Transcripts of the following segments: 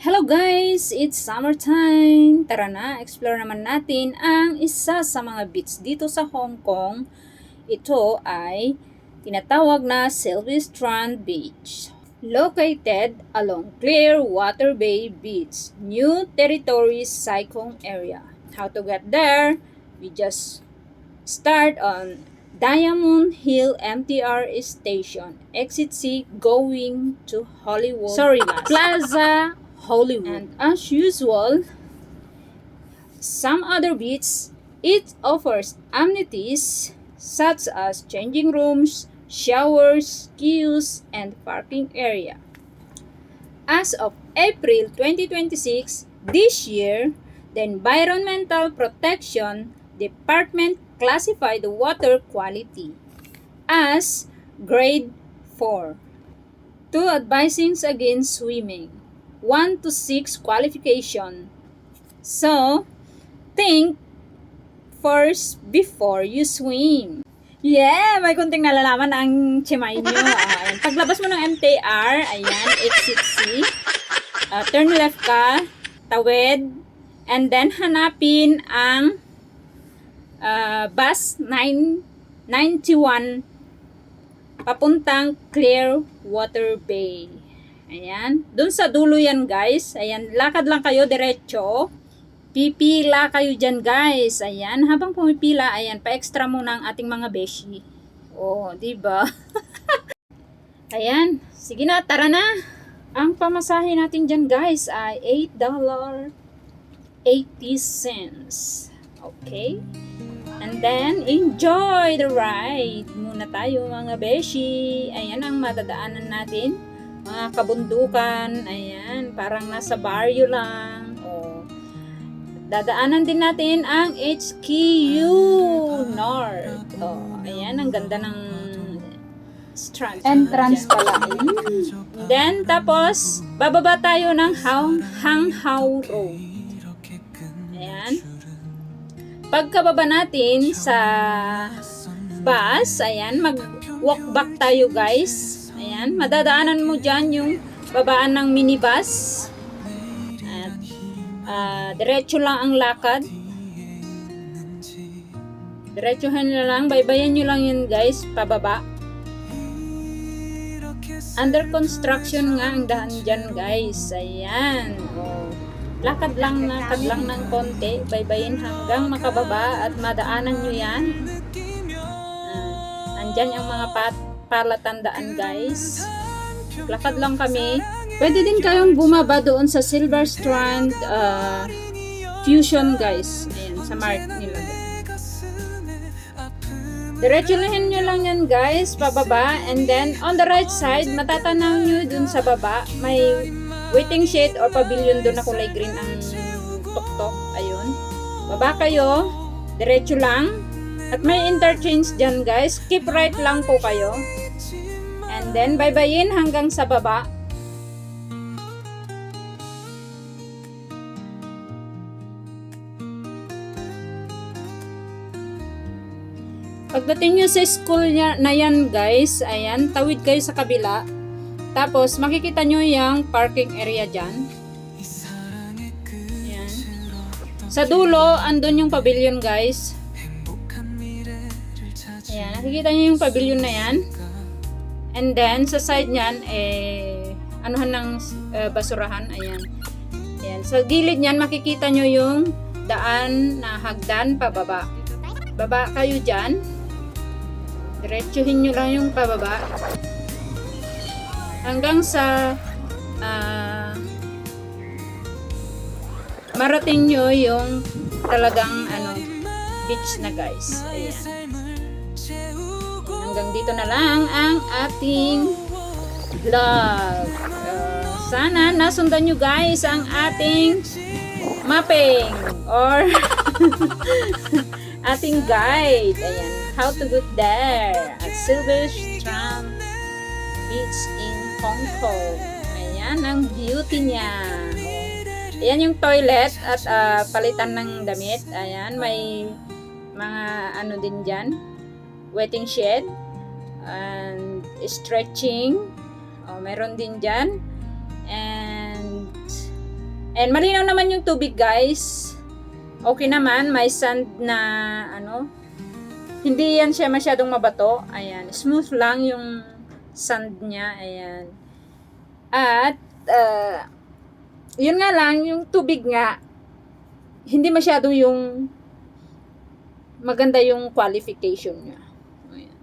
Hello guys! It's summertime! Tara na, explore naman natin ang isa sa mga beach dito sa Hong Kong. Ito ay tinatawag na Silverstrand Beach. Located along Clearwater Bay Beach, New Territories, Sai Kung area. How to get there? We just start on Diamond Hill MTR Station, Exit C going to Hollywood. Plaza Hollywood. And as usual, some other beach, it offers amenities such as changing rooms, showers, queues, and parking area. As of April 2026, this year, the Environmental Protection Department classified the water quality as grade 4. 2 advisings against swimming. 1 to 6 qualification. So, think first before you swim. Yeah! May kunting nalalaman ang chimay nyo. Ayan. Paglabas mo ng MTR, ayan, exit C. Turn left ka, tawid, and then hanapin ang bus 991 papuntang Clearwater Bay. Ayan. Doon sa dulo yan, guys. Ayan. Lakad lang kayo diretso. Pipila kayo dyan, guys. Ayan. Habang pumipila, ayan. Pa-extra muna ang ating mga beshi. Oh, diba? Ayan. Sige na, tara na. Ang pamasahe natin dyan, guys, ay $8.80. Okay? And then, enjoy the ride. Muna tayo, mga beshi. Ayan ang madadaanan natin. Mga kabundukan, ayan, parang nasa barrio lang. O, dadaanan din natin ang HKU North. O, ayan, ang ganda ng strand. Entrance pala. Then, tapos, bababa tayo ng Hang Hau Road. Ayan. Pagkababa natin sa bus, ayan, mag-walk back tayo, guys. Ayan, madadaanan mo dyan yung babaan ng minibus. At diretso lang ang lakad. Diretsuhan nyo lang, baybayan nyo lang yun, guys, pababa. Under construction nga ang daan dyan, guys. Ayan. Oh. Lakad lang ng konti, baybayin hanggang makababa at madaanan nyo yan. Andyan yung mga palatandaan, guys. Lakad lang kami. Pwede din kayong bumaba doon sa Silverstrand Fusion, guys. Ayan, sa mark nila. Diretsuhin nyo lang yan, guys, pababa. And then, on the right side, matatanaw nyo dun sa baba. May waiting shed or pavilion doon na kulay green ang tuktok. Ayun. Baba kayo. Diretso lang. At may interchange dyan, guys. Keep right lang po kayo. And then, baybayin hanggang sa baba. Pagdating nyo sa school na yan, guys, ayan, tawid kayo sa kabila. Tapos, makikita nyo yung parking area dyan. Ayan. Sa dulo, andun yung pavilion, guys. Ayan, nakikita nyo yung pavilion na yan. And then, sa side nyan, anuhan ng basurahan. Ayan. Ayan. Sa gilid nyan, makikita nyo yung daan na hagdan pababa. Baba kayo dyan. Diretsuhin nyo lang yung pababa. Hanggang sa marating nyo yung talagang beach na, guys. Ayan. Hanggang dito na lang ang ating vlog. Sana nasundan nyo, guys, ang ating mapping or ating guide. Ayan, how to get there at Silverstrand Beach in Hong Kong. Ayan ang beauty niya. Ayan yung toilet at palitan ng damit. Ayan, may mga din dyan. Waiting shed and stretching. Meron din dyan. And And malinaw naman yung tubig, guys. Okay naman, may sand na hindi yan siya masyadong mabato. Ayan, smooth lang yung sand niya. Ayan. At yun nga lang, yung tubig nga hindi masyado yung maganda yung qualification niya. Ayan.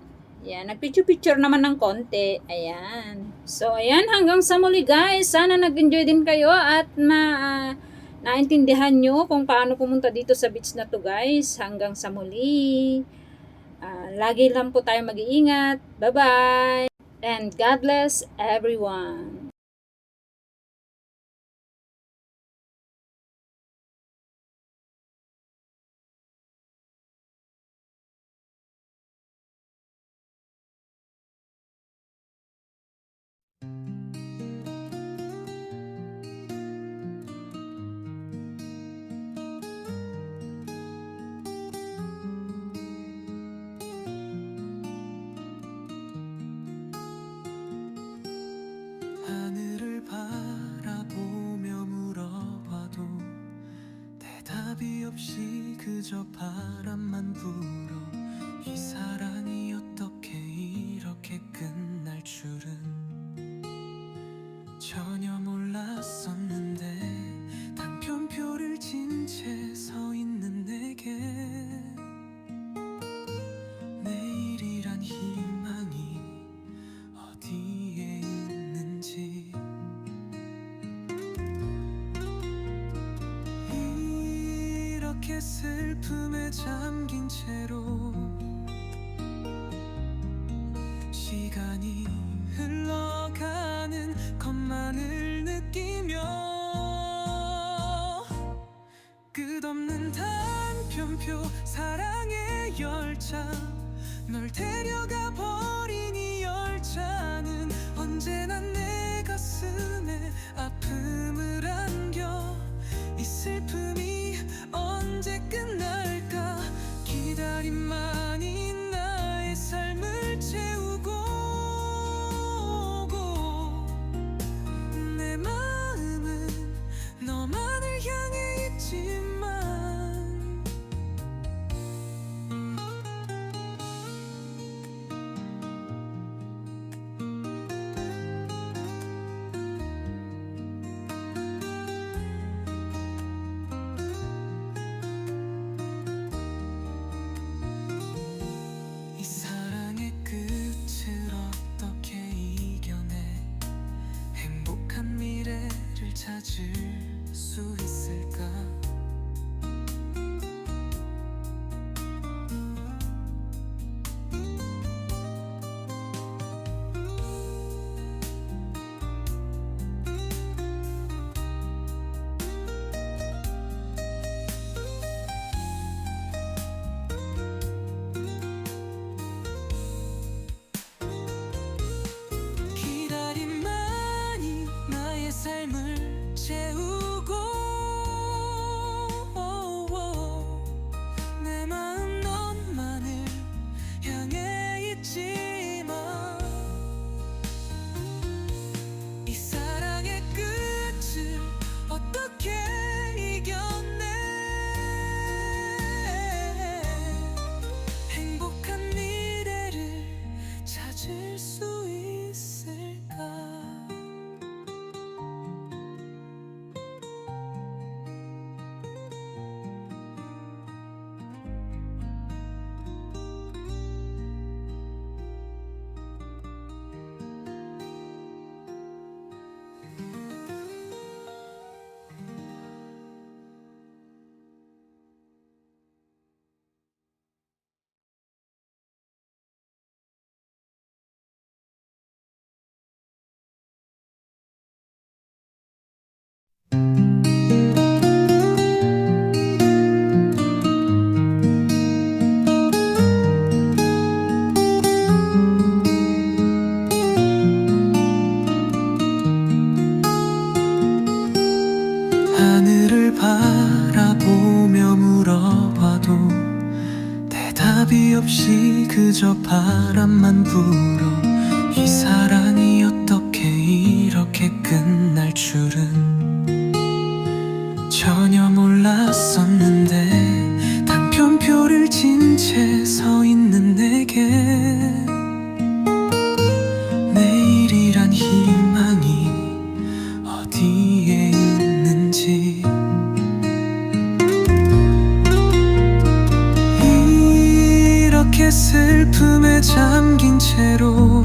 Yan, nagpicture-picture naman ng konti. Ayan. So, ayan, hanggang sa muli, guys. Sana nag-enjoy din kayo at naintindihan nyo kung paano pumunta dito sa beach na to, guys. Hanggang sa muli. Lagi lang po tayo mag-iingat. Bye-bye. And God bless everyone. 하늘을 바라보며 물어봐도 대답이 없이 그저 바람만 불어 이 사랑이 어떻게 이렇게 끝날 줄은 전혀 몰랐었는데 당편표를 진 채 서 있는 내게 내일이란 희망이 어디에 있는지 이렇게 슬픔에 잠긴 채로 시간이 흘러가는 것만을 느끼며 끝없는 단편표 사랑의 열차 널 데려가 버린 이 열차는 언제나 내 가슴에 아픔을 안겨 이 슬픔이 언제 끝날까 기다림만이 나의 삶을 채우고 내 마음은 너만을 향해 있지만 이 사랑의 끝을 어떻게 이겨내 행복한 미래를 찾을 수 있을까 기다림만이 나의 삶을 채우고 내 마음 너만을 향해 있지만 이 사랑의 끝을 어떻게 이겨내 행복한 미래를 찾을 수 있을까 하늘을 바라보며 물어봐도 대답이 없이 그저 바람만 불어 이 사랑이 어떻게 이렇게 끝날 줄은 전혀 몰랐었는데 당편표를 진 채 서 있는 내게 내일이란 희망이 어디에 있는지 이렇게 슬픔에 잠긴 채로